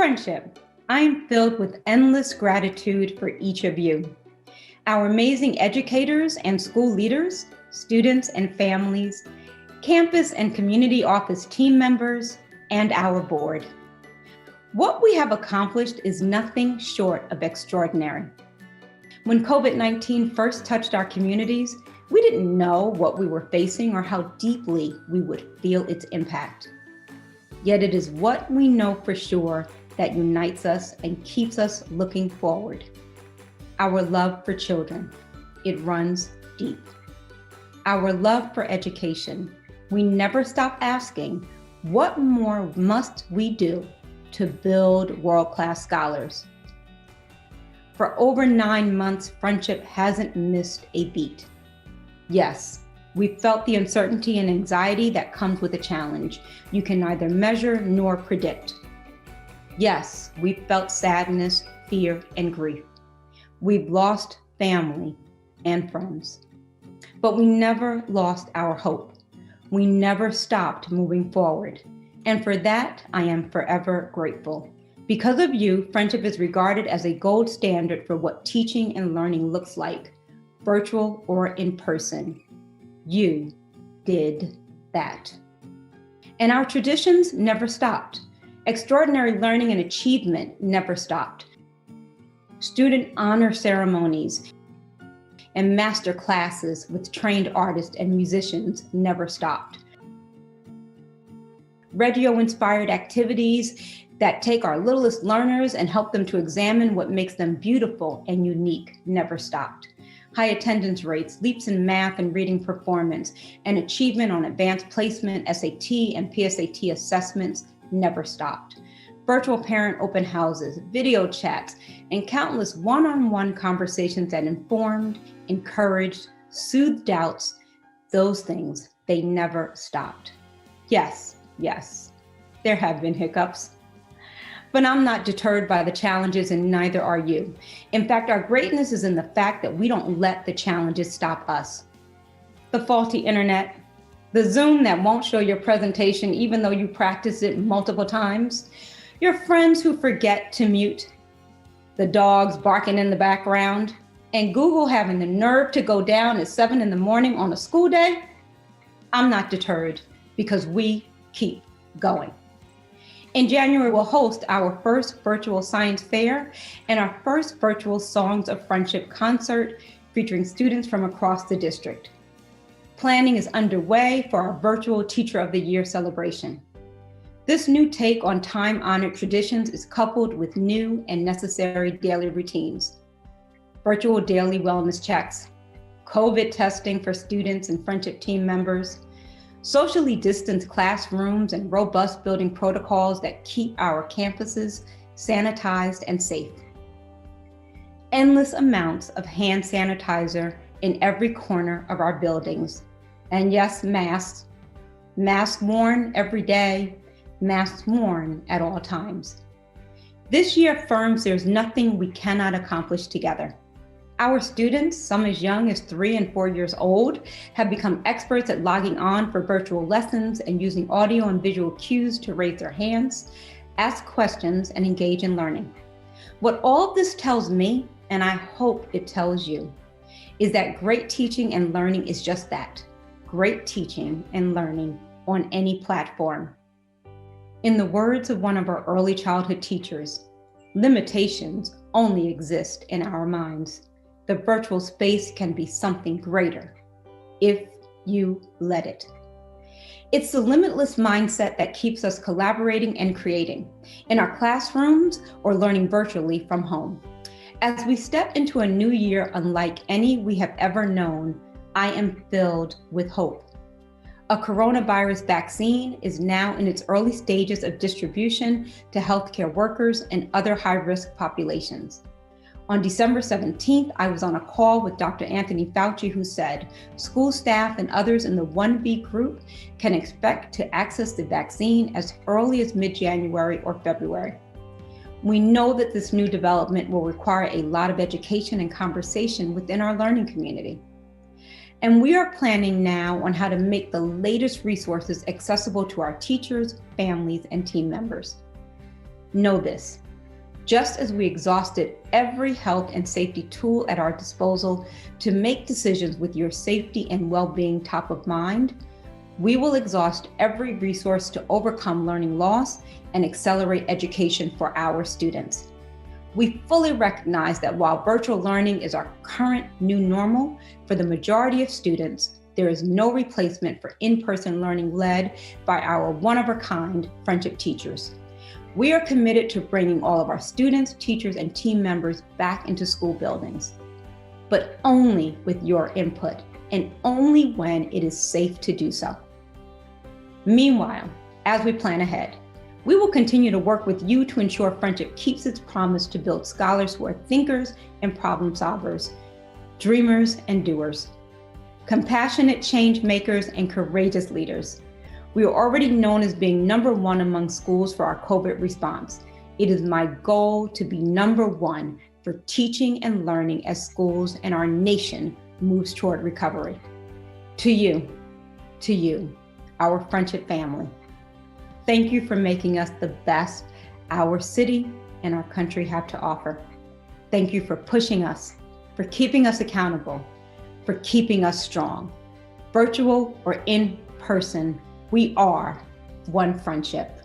Friendship. I am filled with endless gratitude for each of you, our amazing educators and school leaders, students and families, campus and community office team members, and our board. What we have accomplished is nothing short of extraordinary. When COVID-19 first touched our communities, we didn't know what we were facing or how deeply we would feel its impact. Yet it is what we know for sure that unites us and keeps us looking forward. Our love for children, it runs deep. Our love for education, we never stop asking, what more must we do to build world-class scholars? For over 9 months, Friendship hasn't missed a beat. Yes, we felt the uncertainty and anxiety that comes with a challenge you can neither measure nor predict. Yes, we felt sadness, fear, and grief. We've lost family and friends. But we never lost our hope. We never stopped moving forward. And for that, I am forever grateful. Because of you, Friendship is regarded as a gold standard for what teaching and learning looks like, virtual or in person. You did that. And our traditions never stopped. Extraordinary learning and achievement never stopped. Student honor ceremonies and master classes with trained artists and musicians never stopped. Radio-inspired activities that take our littlest learners and help them to examine what makes them beautiful and unique never stopped. High attendance rates, leaps in math and reading performance, and achievement on advanced placement, SAT and PSAT assessments never stopped. Virtual parent open houses, video chats, and countless one-on-one conversations that informed, encouraged, soothed doubts, those things, they never stopped. Yes, there have been hiccups. But I'm not deterred by the challenges, and neither are you. In fact, our greatness is in the fact that we don't let the challenges stop us. The faulty internet, the Zoom that won't show your presentation even though you practiced it multiple times, your friends who forget to mute, the dogs barking in the background, and Google having the nerve to go down at 7 in the morning on a school day. I'm not deterred because we keep going. In January, we'll host our first virtual science fair and our first virtual Songs of Friendship concert featuring students from across the district. Planning is underway for our virtual Teacher of the Year celebration. This new take on time-honored traditions is coupled with new and necessary daily routines. Virtual daily wellness checks, COVID testing for students and Friendship team members, socially distanced classrooms, and robust building protocols that keep our campuses sanitized and safe. Endless amounts of hand sanitizer in every corner of our buildings. And yes, masks. Masks worn every day, masks worn at all times. This year affirms there's nothing we cannot accomplish together. Our students, some as young as 3 and 4 years old, have become experts at logging on for virtual lessons and using audio and visual cues to raise their hands, ask questions, and engage in learning. What all of this tells me, and I hope it tells you, is that great teaching and learning is just that, great teaching and learning on any platform. In the words of one of our early childhood teachers, limitations only exist in our minds. The virtual space can be something greater if you let it. It's the limitless mindset that keeps us collaborating and creating in our classrooms or learning virtually from home. As we step into a new year unlike any we have ever known, I am filled with hope. A coronavirus vaccine is now in its early stages of distribution to healthcare workers and other high-risk populations. On December 17th, I was on a call with Dr. Anthony Fauci, who said school staff and others in the 1B group can expect to access the vaccine as early as mid-January or February. We know that this new development will require a lot of education and conversation within our learning community. And we are planning now on how to make the latest resources accessible to our teachers, families, and team members. Know this: just as we exhausted every health and safety tool at our disposal to make decisions with your safety and well-being top of mind, we will exhaust every resource to overcome learning loss and accelerate education for our students. We fully recognize that while virtual learning is our current new normal, for the majority of students, there is no replacement for in-person learning led by our one-of-a-kind Friendship teachers. We are committed to bringing all of our students, teachers, and team members back into school buildings, but only with your input and only when it is safe to do so. Meanwhile, as we plan ahead, we will continue to work with you to ensure Friendship keeps its promise to build scholars who are thinkers and problem solvers, dreamers and doers, compassionate change makers and courageous leaders. We are already known as being #1 among schools for our COVID response. It is my goal to be #1 for teaching and learning as schools and our nation moves toward recovery. To you, our Friendship family, thank you for making us the best our city and our country have to offer. Thank you for pushing us, for keeping us accountable, for keeping us strong. Virtual or in person, we are one Friendship.